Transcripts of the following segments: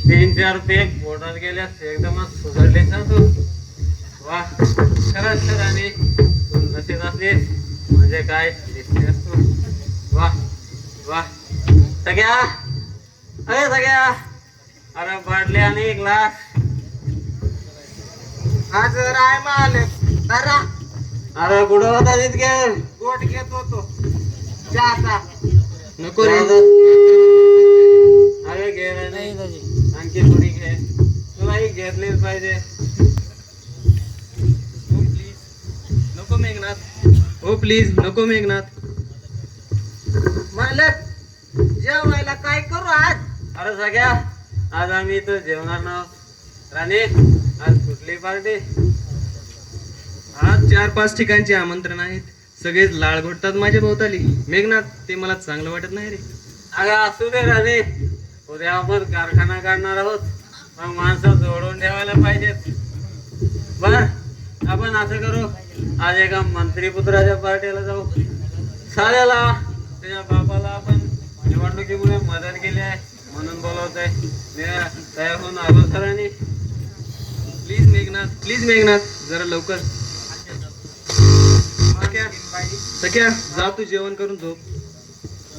₹3-4 पोटात गेल्यास एकदमच सुधारले ना तू. वा, खरंच सर. आणि तू नशेत असलीस म्हणजे काय दिसतेस तू. वा वा. सगळ्या, अरे सगळ्या, अरे बाटल्या आणि ग्लास. आज राय माल जरा अरे कुठं होता तितके. गोट घेत होतो चहाचा. नको रे. अरे घे रे. नाही आणखी थोडी घे. तुलाही घेतलीच पाहिजे. नको मेघनाथ. हो प्लीज नको मेघनाथ. मालक जेवायला काय करू आज? अरे सगळ्या, आज आम्ही इथं जेवणार ना. राणे, आज कुठली पार्टी? आज 4-5 ठिकाणचे आमंत्रण आहेत. सगळेच लाळ घोटतात माझ्या भोवताली. मेघनाथ, ते मला चांगलं वाटत नाही रे. अगं असू दे राणे. उद्या आपण कारखाना काढणार आहोत. मग माणसं जोडून ठेवायला पाहिजेत. बर, आपण असं करू, आज एका मंत्रीपुत्राच्या पार्टीला जाऊ. साल्याला, त्याच्या बापाला आपण निवडणुकीमुळे मदत केली आहे म्हणून बोलवतोय. मी तयार होऊन आलो सरांनी. प्लीज मेघनाथ, प्लीज मेघनाथ, जरा लवकर. सख्या, जा तू जेवण करून झोप.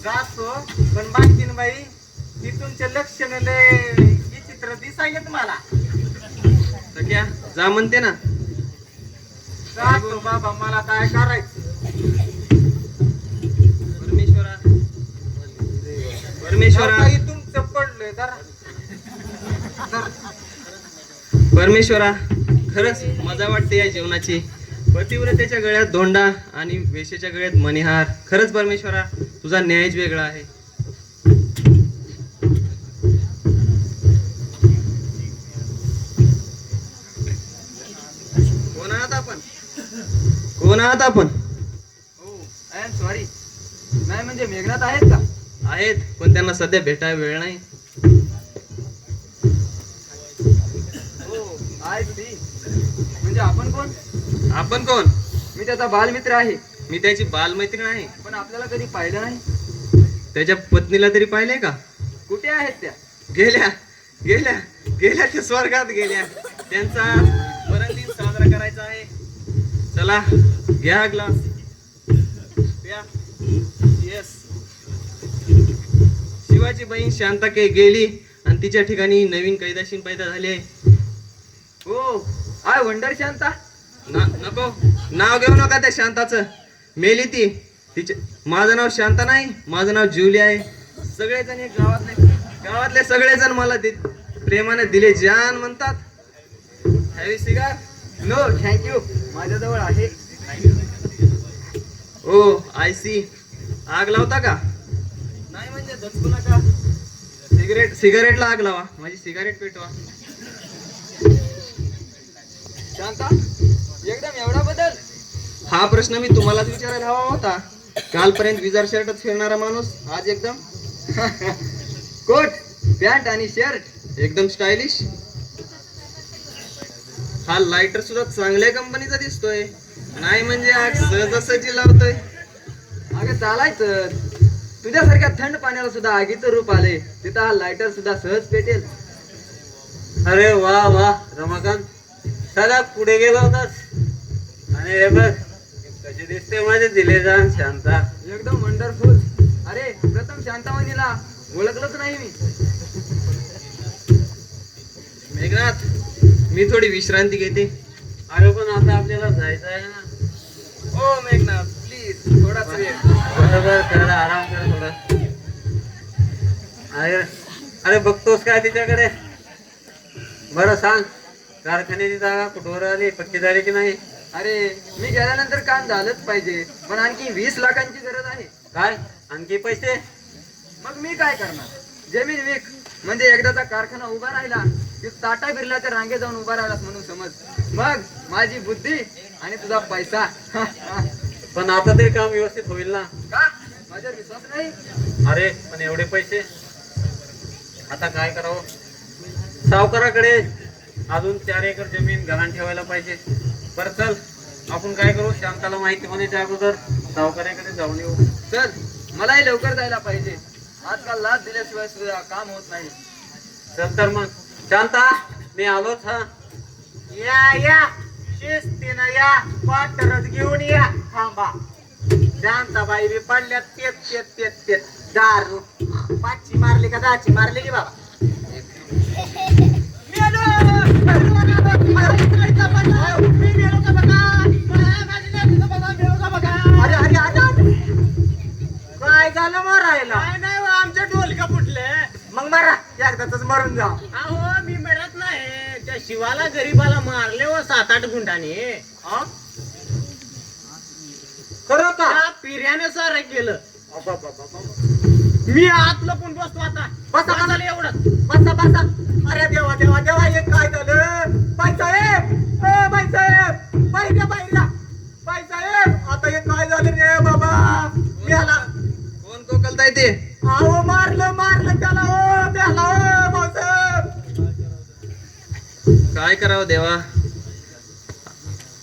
जातो पण बाकीन बाई ती तुमचे लक्षण लय विचित्र दिसायलेत मला. सख्या, जा म्हणते ना. जातो बाबा, मला काय करायचं. परमेश्वरा, परमेश्वरा, काही तुमचं पडलंय जरा. परमेश्वरा, खरंच मजा वाटते या जीवनाची. पतिव्रतेच्या गळ्यात धोंडा आणि वेश्येच्या गळ्यात मणिहार. खरंच परमेश्वरा, तुझा न्यायच वेगळा आहे. कोण आहात आपण? कोण आहात आपण? हो, आय एम सॉरी. नाही म्हणजे मेघनाथ आहेत का? आहेत, पण त्यांना सध्या भेटायला वेळ नाही. हो, आय सी. म्हणजे आपण कोण? आपण कोण? मी त्याचा बालमित्र आहे. मी त्याची बालमैत्रीण आहे. पण आपल्याला कधी पाहिलं नाही. त्याच्या पत्नीला तरी पाहिले का? कुठे आहेत त्या? गेल्या गेल्या गेल्या त्या स्वर्गात गेल्या. त्यांचा मरणदिन साजरा करायचा आहे. चला, घ्या ग्लास. येस. शिवाची बहीण शांता के गेली आणि तिच्या ठिकाणी नवीन कैदाशीन पैदा झाली आहे. हो, आय वंडर शांता. नको नाव घेऊ नका त्या शांताचं. मेली ती. तिचे माझं नाव शांता नाही, माझं नाव जुली आहे. सगळेजण हे गावातले सगळेजण मला प्रेमाने दिले जान म्हणतात. Heavy cigar? नो थँक्यू, माझ्याजवळ आहे. ओ आय सी. आग लावता का? नाही म्हणजे दचकू नका. सिगारेटला आग लावा. माझी सिगारेट पेटवा. शांता, एकदम एवढा बदल? हा प्रश्न मी तुम्हालाच विचारायला हवा होता. कालपर्यंत विजार शर्टात फिरणारा माणूस आज एकदम कोट, पॅन्ट आणि शर्ट एकदम स्टायलिश. हा लायटर सुद्धा चांगल्या कंपनीचा दिसतोय. नाही म्हणजे आग सहजासहजी लावतोय. अगं चालायचं. तुझ्यासारख्या थंड पाण्याला सुद्धा आगीचं रूप आले. तिथं हा लायटर सुद्धा सहज पेटेल. अरे वा वा रमाकांत, सगळा पुढे गेला होतास. आणि हे बघ कशी दिसते माझे दिले जाण शांता. एकदम वंडरफुल. अरे प्रथम शांतावणीला ओळखलंच नाही मी. मेघनाथ, मी थोडी विश्रांती घेते. अरे पण आता आपल्याला जायचं आहे ना. ओ मेघनाथ, प्लीज थोडाच वेळ. बरोबर, त्याला आराम कर थोडा. अरे अरे बघतोस काय तिच्याकडे? बरं सांग, कारखान्याची जागा कुठवर आली, पक्की झाली की नाही? अरे मी गेल्यानंतर काम झालंच पाहिजे, पण आणखी 20 लाखांची गरज आहे. काय आणखी पैसे? मग मी काय करणार? जमीन विक म्हणजे एकदाचा कारखाना उभा राहिला की टाटा बिर्लाच्या रांगे जाऊन उभा राहिलास म्हणून समज. मग माझी बुद्धी आणि तुझा पैसा. पण आता तरी काम व्यवस्थित होईल ना? का माझ्यावर विश्वास नाही? अरे पण एवढे पैसे आता काय करावं? सावकाराकडे अजून 4 एकर जमीन गहाण ठेवायला पाहिजे. बरं चल, आपण काय करू, शांताला माहिती होण्याच्या अगोदर सावकाराकडे जाऊन येऊ. चल, मलाही लवकर जायला पाहिजे. आजकाल लाच दिल्याशिवाय सुद्धा काम होत नाही. चल तर मग शांता, मी आलोच हा. या या शिस्तीनं या, क्वार्टरच घेऊन या. थांबा, शांताबाई बी पडल्यात तेच तेच तेच तेच दारू. 5ची मारली का 10ची मारली की बाबा? अरे अरे अरे, काय झालं मारायला? नाही आमच्या ढोलका फुटले. मग मारा, एकदाच मरून जा. अहो मी मरत नाही, त्या शिवाला गरीबाला मारले व 7-8 गुंडाने. हा? खरं का? त्या पिर्याने सारं केलं. अबाबाबाबा. मी आत लपून बसतो आता. बसा, बसा. झालं एवढं. बसा बसा. अरे देवा देवा देवा, हे काय झालं? बाईसाहेब, बाईसाहेब, बाहेर बाहेर बाईसाहेब, आता हे काय झालं रे बाबा? गेला. कोण कोकलताय ते? अहो मारलं मारलं त्याला, हो त्याला, हो भाऊसाहेब. काय करावं देवा?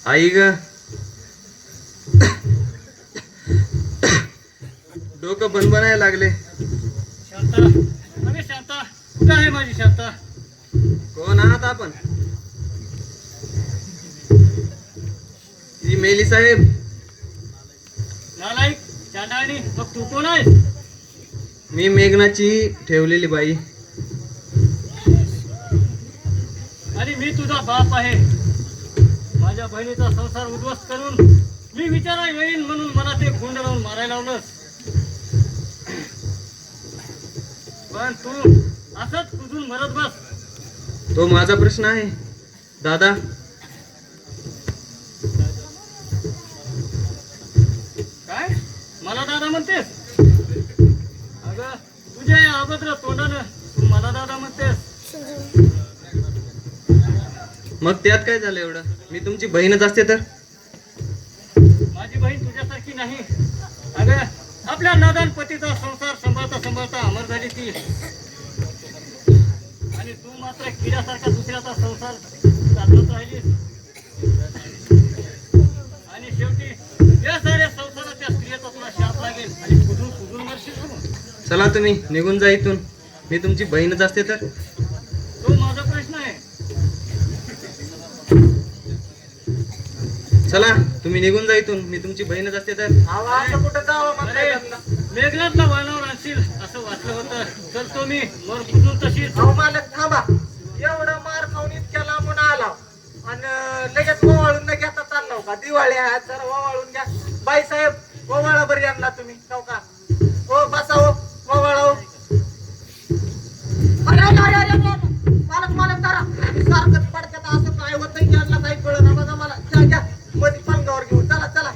आई ग, डोकं बनबनायला लागले. शांता, अरे शांता, कुठं आहे माझी शांता? कोण आहात आपण? ही मेली साहेब. नालायक, चांडाळणी, मग तू कोण आहेस? मी मेघनाची ठेवलेली बाई. आणि मी तुझा बाप आहे. माझ्या बहिणीचा संसार उद्ध्वस्त करून मी विचारा येईन म्हणून मला ते गुंड लावून मारायला लावलंस. पण तू असंच कुजून मरत बस. तो माझा प्रश्न आहे दादा. काय मला दादा म्हणतेस? अगं तुझ्या या अभद्र तोंडानं तू मला दादा म्हणतेस. मग त्यात काय झालं एवढं? मी तुमची बहीणच असते तर. माझी बहीण तुझ्यासारखी नाही. अगं आपल्या नादान पतीचा संसार सांभाळता सांभाळता अमर झाली ती. आणि तू मात्र किड्यासारखा दुसऱ्याचा संसार साधत राहिलीस. आणि शेवटी या साऱ्या संसाराच्या स्त्रियेचा तुला शाप लागेल आणि कुजून कुजून मरशील तू. चला तुम्ही निघून जा इथून. मी तुमची बहीणच असते तर. तो माझा प्रश्न आहे. चला तुम्ही निघून जा इथून. मी तुमची बहीणच असते तर. अहो असं कुठं जावं अरे म्हणताय? मेघनाथला वळणावर आणशील असं वाटलं होतं. चलतो मी मर कुजून तशीच. अहो मालक थांबा, एवढं मार खाऊन इतक्या लांबून आला आणि लगेच ओवाळून न घेता चाललो का? दिवाळी आहे, जरा ओवाळून घ्या. बाईसाहेब ओवाळा बरी आणला तुम्ही जाऊ का? हो बसा, हो ओवाळा. हो अरे अरे अरे अरे अरे. मालक मालक जरा सारखंच पडतात, असं काय होतं यांना काही कळलं ना बघा मला. घ्या घ्या मध्ये पंगावर घेऊन चला चला.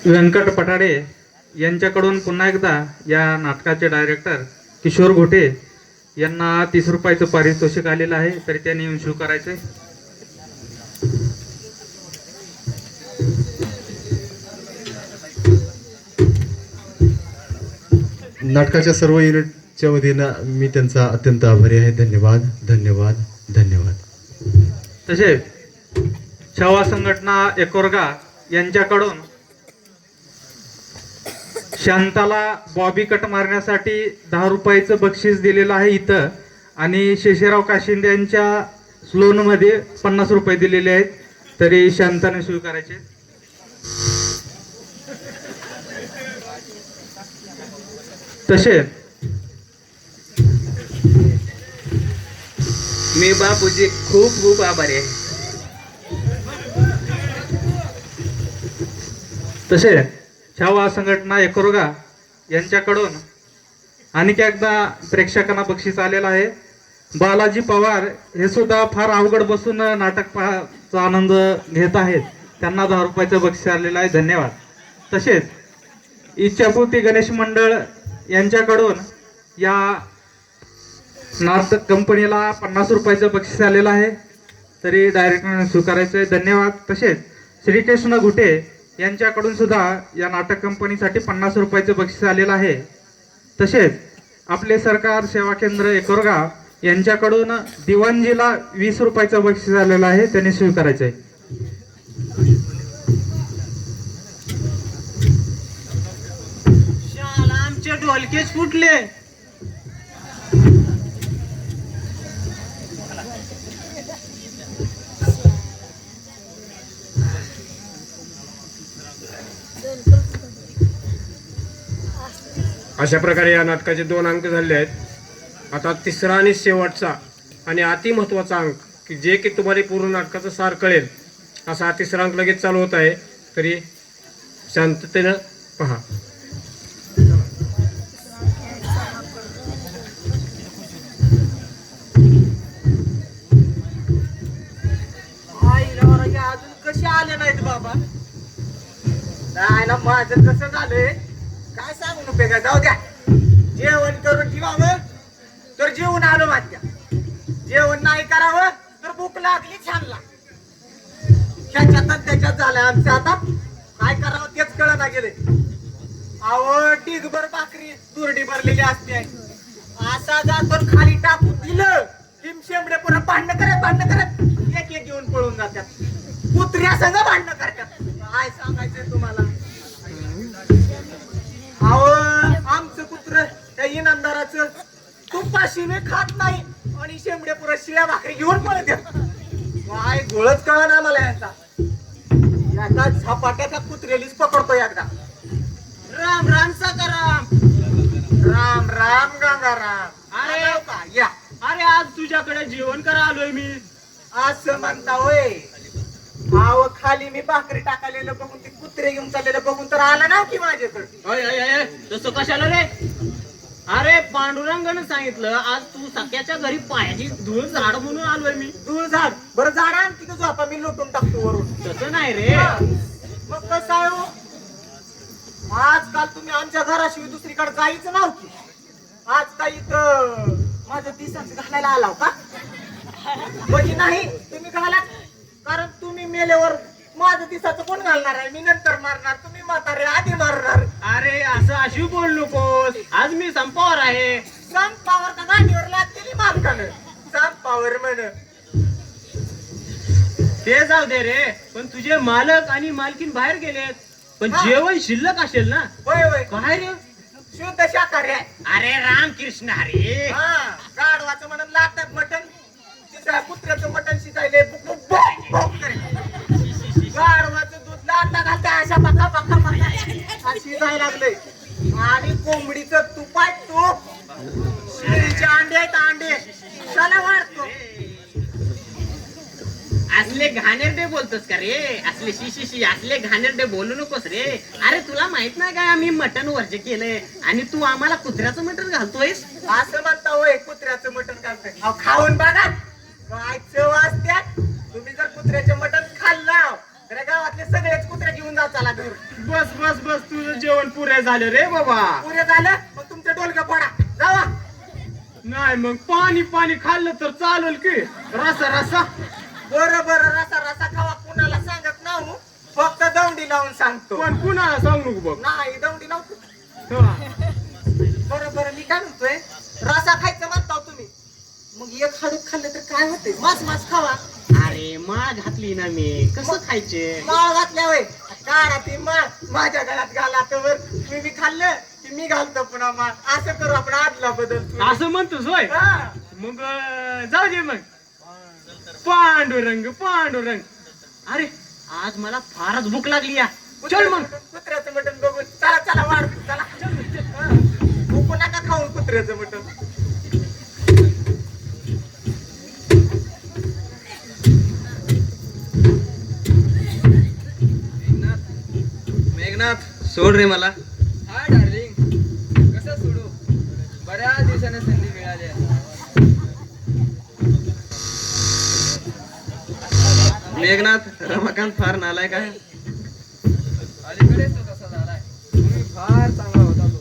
व्यंकट पठाडे यांच्याकडून पुन्हा एकदा या नाटकाचे डायरेक्टर किशोर घोटे यांना 30 रुपयाचं पारितोषिक आलेलं आहे, तरी त्यांनी येऊन स्वीकारायचंय. नाटकाच्या सर्व युनिटच्या वतीनं मी त्यांचा अत्यंत आभारी आहे. धन्यवाद धन्यवाद धन्यवाद. तसेच छावा संघटना एकोरगा यांच्याकडून शांताला बॉबी कट मारण्यासाठी 10 रुपयाचं बक्षीस दिलेलं आहे इथं. आणि शेषराव काशिंदे यांच्या स्लोनमध्ये 50 रुपये दिलेले आहेत, तरी शांताने स्वीकारायचे. तसेच मी बापूजी खूप खूप आभारी आहे. तसे छावा संघटना एकोरगा यांच्याकडून आणखी एकदा प्रेक्षकांना बक्षीस आलेलं आहे. बालाजी पवार हे सुद्धा फार अवघड बसून नाटक पाहण्याचा आनंद घेत आहेत, त्यांना 10 रुपयाचं बक्षीस आलेलं आहे. धन्यवाद. तसेच इच्छापूर्ती गणेश मंडळ यांच्याकडून या नाटक कंपनीला 50 रुपयाचं बक्षीस आलेलं आहे, तरी डायरेक्टरने स्वीकारायचं आहे. धन्यवाद. तसेच श्रीकृष्ण घुटे यांच्याकडून सुद्धा या नाटक कंपनीसाठी 50 रुपयाचं बक्षीस आलेलं आहे. तसेच आपले सरकार सेवा केंद्र एकोरगाव यांच्याकडून दिवाणजीला 20 रुपयाचं बक्षीस आलेलं आहे, त्यांनी स्वीकारायचं आहे. शाला आमचे ढोलकेच फुटले. अशा प्रकारे या नाटकाचे 2 अंक झाले आहेत. आता तिसरा आणि शेवटचा आणि अति महत्त्वाचा अंक की जे की तुम्हाला पूर्ण नाटकाचं सार कळेल असा हा तिसरा अंक लगेच चालू होत आहे. तरी शांततेनं पहा. आईला बरं, हे अजून कसे आले नाहीत बाबा. आईला माझं कसं झालंय काय सांगू नको का. जाऊ द्या, जेवण करून ठेवावं तर जेवण आलो माझ्या. जेवण नाही करावं तर भूक लागली छानला. ह्याच्यात त्याच्यात झालंय आमच्या आता. काय करावं तेच कळना गेले. आवड ढीगभर भाकरी तुरडी भरलेली असते. असा जातो खाली टाकून दिलं की शेंबडे पुन्हा भांडणं करत एक एक घेऊन पळून जातात. कुत्र्या संग भांडणं करतात. काय सांगायचंय तुम्हाला. अहो आमचं कुत्र त्या इनामदाराचं तुपाशीने खात नाही आणि शेंबडे पुरा शिळ्या भाकरी घेऊन पळत येतात. काय गोळच कळना मला याचा. याचा झपाट्याच्या कुत्रेलीच पकडतो एकदा. राम राम सकाराम. राम राम गंगाराम. अरे का या. अरे आज तुझ्याकडे जेवण करा आलोय मी. असं म्हणता होय. आव खाली मी भाकरी टाकलेलं बघून ते कुत्रे घेऊन चाललेलं बघून तर आला ना की माझ्याकडे. तसं कशाला रे. अरे पांडुरंगानं सांगितलं आज तू सख्याच्या घरी पायाची धूळ झाड म्हणून आलोय मी. दूर झाड बरं झाड आणखी तो झोपा मी लोटून टाकतो वरून. तसं नाही रे. मग कसं आहे हो? आजकाल तुम्ही आमच्या घराशिवाय दुसरीकडे जायचं नव्हती. आज काय इथं माझं दिसाच घालायला आलाव का. म्हणजे नाही तुम्ही घाला, कारण तुम्ही मेल्यावर माझं दिसाचं कोण घालणार आहे. मी नंतर मारणार, तुम्ही म्हातारे आधी मारणार. अरे असं अशी बोल नकोस. आज मी संपावर आहे. संपावर का गाडीवर लागतेली मालकानं. संपावर म्हण. ते जाऊ दे रे, पण तुझे मालक आणि मालकीन बाहेर गेलेत. पण हा. जेवण शिल्लक असेल ना. होय होय काय रे. शुद्ध शाकाहारी आहे. अरे रामकृष्ण हरे. हा गाढवाचं म्हणून लागतात मटण. तिसऱ्या कुत्र्याचं मटण शिजायले बुक बुक बुक बुक करेल. गाढवाचं दूध लाटा घालता अशा बका बका बका शिजायला लागले. आणि कोंबडीचं तूप आहे तूप. शेळीचे अंडे आहेत अंडे. त्याला वाढतो. असले घाणेरडे बोलतोस का रे. असले शी असले घाणेरडे बोलू नकोस रे. अरे तुला माहित नाही काय आम्ही मटण वर्ज केलंय आणि तू आम्हाला कुत्र्याचं मटण घालतोयस. असं म्हणता होय कुत्र्याचं मटण घालतोय. अहो खाऊन बघा काय चव असत्या. तुम्ही जर कुत्र्याचं मटण खाल्लं तर गावातले सगळेच कुत्रे घेऊन जा चला दूर. बस बस बस तुझं जेवण पुरे झालं रे बाबा. पुरे झालं मग तुमचं डोलकं फोडा जावा. नाही मग पाणी पाणी खाल्लं तर चालेल की. रसा रसा. बरं बरं रसा रसा खावा. कुणाला सांगत नाहू, फक्त दौंडी लावून सांगतो. पण कुणाला सांगू नको बघ. नाही दौंडी लावतो. हा. बरं बरं मी काय म्हणतोय, रसा खायचं म्हणता तुम्ही. मग एक हाडूक खाल्लं तर काय होते. मास मास खावा. अरे माळ घातली ना मी, कसं खायचे. माळ घातल्या वय काढा ती माळ माझ्या गळ्यात घाला तर मी खाल्लं की मी घालतो पुन्हा माळ. असं करू आपण आदला बदल. असं म्हणतोस होय. हा. मग जाऊ दे मग. पांडुरंग पांडुरंग. अरे आज मला फारच भूक लागली या. चल मग. कुत्र्याचं मटण बघून चला चला वाढतो चला. हा. भुकू नका खाऊन कुत्र्याचं मटण. मेघनाथ सोड रे मला. हा डार्लिंग, कसं सोडू. बऱ्याच दिवसाने संधी मिळाली आहे. मेघनाथ रमाकांत फार नालायक आहे. अलीकडेच तो तसा झालाय. तुम्ही फार चांगला होता तो.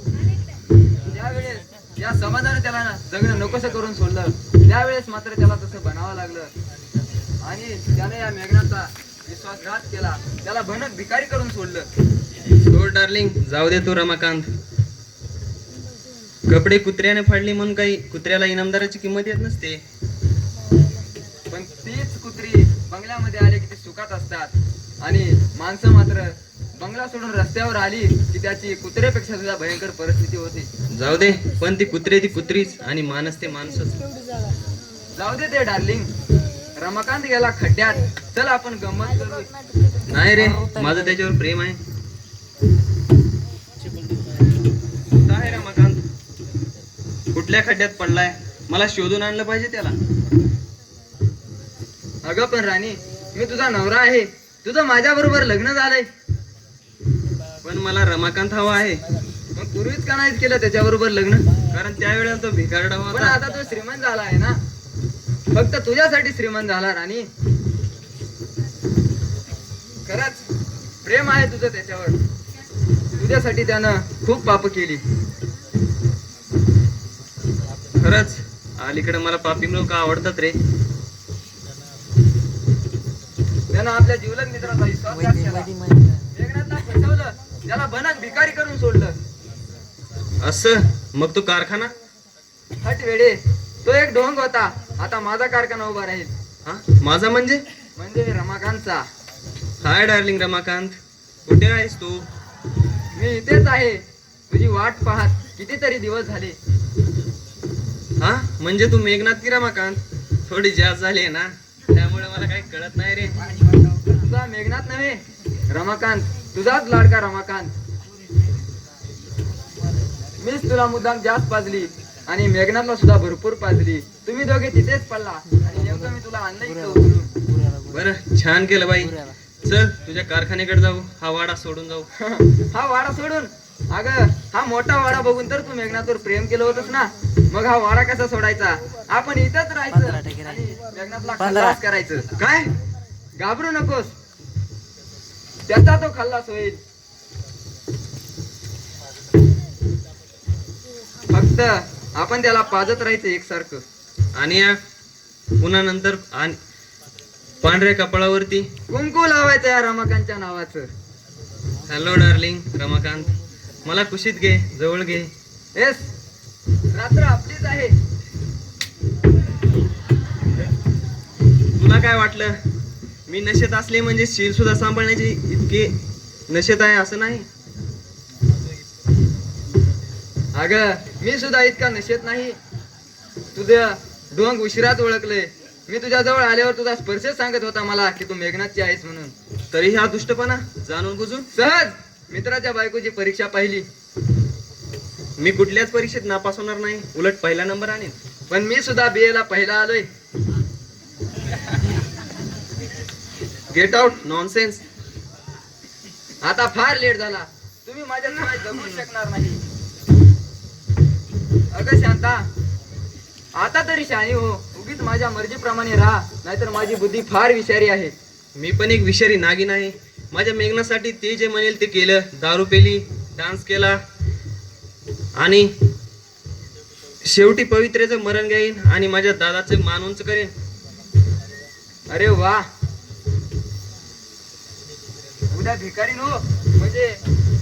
या समाजाने त्याला ना जगणं नकोसं करून सोडलं. त्यावेळेस मात्र त्याला तसं बनावं लागलं आणि त्याने या मेघनाचा विश्वासघात केला. त्याला भनक भिकारी करून सोडलं. सोड डार्लिंग, जाऊ दे तू रमाकांत. कपडे कुत्र्याने फाडली म्हणून काही कुत्र्याला इनामदाराची किंमत येत नसते. पण तीच कुत्री बंगल्यामध्ये आले की ती सुखात असतात आणि माणसं मात्र बंगला सोडून रस्त्यावर आली की त्याची कुत्र्यापेक्षा सुद्धा भयंकर परिस्थिती होती. जाऊ दे, पण ती कुत्रे ती कुत्रीच आणि माणस ते माणसच. जाऊ दे ते डार्लिंग. रमाकांत गेला खड्ड्यात. चल आपण गंमत करू. नाही रे, माझं त्याच्यावर प्रेम आहे. काय रमाकांत, कुठल्या खड्ड्यात पडलाय? मला शोधून आणलं पाहिजे त्याला. अगं पण राणी, मी तुझा नवरा आहे. तुझं माझ्या बरोबर लग्न झालंय. पण मला रमाकांत हवा आहे. मग पूर्वीच का नाहीच केलं त्याच्याबरोबर लग्न? कारण त्यावेळेला तो भिकारडा पण होता. आता तो श्रीमंत झाला आहे ना. फक्त तुझ्यासाठी श्रीमंत झाला राणी. खरंच प्रेम आहे तुझं त्याच्यावर. तुझ्यासाठी त्यानं खूप पाप केली. खरंच अलीकडे मला पापी लोक आवडतात रे. त्यानं आपल्या जीवलग मित्राचा विश्वासघात केला. मेघनाथला फसवलं. त्याला बनक भिकारी करून सोडलं. असं मग तो कारखाना? हट वेडे, तो एक ढोंग होता. आता माझा कारखाना उभा राहील. हा, माझा म्हणजे? म्हणजे रमाकांतचा. हाय डार्लिंग रमाकांत, कुठे आहेस तू? मी इथेच आहे. तुझी वाट पाहत कितीतरी दिवस झाले. हा, म्हणजे तू मेघनाथ की रमाकांत? थोडी जास्त झाली आहे ना, त्यामुळे मला काही कळत नाही रे. तुझा मेघनाथ नव्हे, रमाकांत. तुझाच लाडका रमाकांत. मीच तुला मुद्दाम जास्त पाजली आणि मेघनाथला सुद्धा भरपूर पाजली. तुम्ही दोघे तिथेच पडला आणि नेमकं मी तुला आणलं इकडे उचलून. बरं, छान केलं बाई. चल तुझ्या कारखान्याकडे जाऊ, हा वाडा सोडून जाऊ. हा वाडा सोडून? अगं, हा मोठा वाडा बघून तर तू मेघनाथवर प्रेम केलं होतंस ना. मग हा वाडा कसा सोडायचा? आपण इथंच राहायचं आणि मेघनाथला खल्लास करायचं. काय? घाबरू नकोस, त्याचा तो खल्लास होईल. फक्त आपण त्याला पाजत राहायचं एकसारखं. आणि या पुन्हा नंतर पांढऱ्या कपाळावरती कुंकू लावायचं या रमाकांतच्या नावाचं. हॅलो डार्लिंग रमाकांत, मला कुशीत घे, जवळ घे. येस, रात्र आपलीच आहे. तुला काय वाटलं मी नशेत असले म्हणजे शील सुद्धा सांभाळण्याची इतके नशेत आहे असं नाही. अगं, मी सुद्धा इतका नशेत नाही. तुझं ढोंग उशिरात ओळखलंय. मी तुझ्या जवळ आल्यावर तुझा स्पर्श सांगत होता मला की तू मेघनाथची आहेस म्हणून. तरी हा दुष्टपणा जाणून बुजून? सहज मित्राच्या बायकोची परीक्षा पाहिली. मी कुठल्याच परीक्षेत नापास होणार नाही, उलट पहिला नंबर आणेन. पण मी सुद्धा BA ला पहिला आलोय. Get out, nonsense. आता फार लेट झाला. तुम्ही माझ्याशिवाय जगू शकणार नाही. अगं शांता, आता तरी शहाणी हो. उगीच माझ्या मर्जीप्रमाणे राहा, नाहीतर माझी बुद्धी फार विषारी आहे. मी पण एक विषारी नागिन आहे. माझ्या मेघनासाठी ते जे म्हणेल ते केलं. दारू पेली, डान्स केला आणि शेवटी पवित्रेचं मरण घेईन आणि माझ्या दादाचं मान उंच करेन. अरे वा, उद्या भिकारीन हो म्हणजे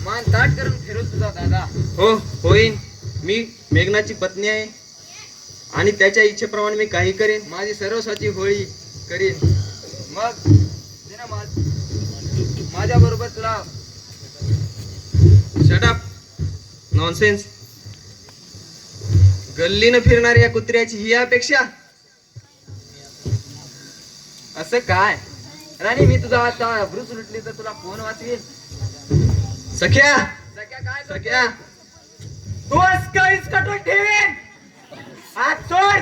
मान ताट करून फिरवत तुझा दादा. हो होईन. मी मेघनाची पत्नी आहे आणि त्याच्या इच्छेप्रमाणे मी काही करेन. माझी सर्वस्वाची होळी करीन. मग माझ्या बरोबर तुला शट अप, नॉनसेन्स. गल्लीनं फिरणाऱ्या या कुत्र्याची ही अपेक्षा? असं काय राणी, मी तुझा आता अब्रूच लुटली तर तुला कोण वाचवेल? सख्या, सख्या काय सख्या, तोच काहीच कटून ठेवेन. हात सोड,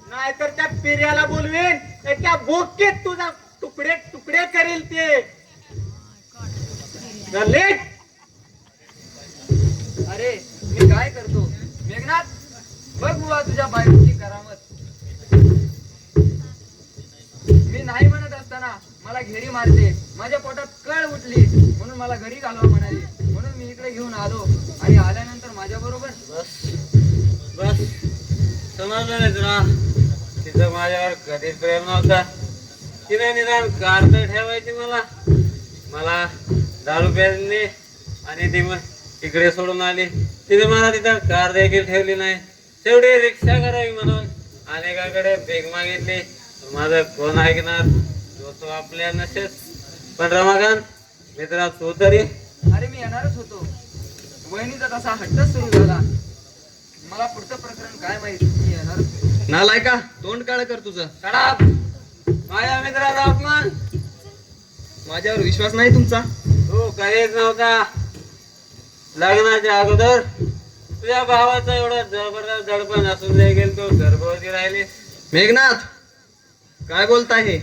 नाहीतर त्या पेऱ्याला बोलवेन. त्या बोकेत तुझा तुकडे तुकडे करेल ते. लेट. अरे मी काय करतो? मेघनाथ, बघ बुवा तुझ्या बायकोची करामत. मी नाही म्हणत असताना मला घेरी मारते. माझ्या पोटात कळ उठली म्हणून मला घरी घालवा म्हणाली. म्हणून मी इकडे घेऊन आलो आणि आल्यानंतर माझ्या बरोबर बस तिचं माझ्यावर कधीच प्रेम नव्हता. तिने निदान कार तर ठेवायची मला दारू प्यायली आणि ती मग इकडे सोडून आली. तिने मला तिथं कार देखील ठेवली नाही. शेवटी रिक्षा करावी म्हणून अनेकाकडे भीक मागितली. माझं कोण ऐकणार? तो आपल्या नसेल. पण रमाकांत मित्रा तू तरी. अरे मी येणारच होतो. वहिनीचा तसा हट्टच सुरू झाला. मला पुढचं प्रकरण काय माहित. मी येणारच होतो. नालायका तोंड काळ कर तुझं. खराब माझ्या मित्राचा अपमान. माझ्यावर विश्वास नाही तुमचा? तू कधीच नव्हता. लग्नाच्या अगोदर तुझ्या भावाचं एवढं जबरदस्त दडपण असून देखील तू गर्भवती राहिली. मेघनाथ काय बोलताय हे?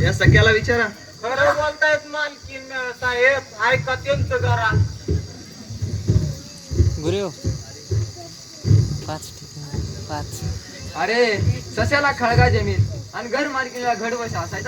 या सख्याला विचारा. खरं बोलतायत मालकीन साहेब. ऐका त्यांचं जरा. अरे सस्याला खळगा जमीन आणि घर मालकीला घडवश असायचा.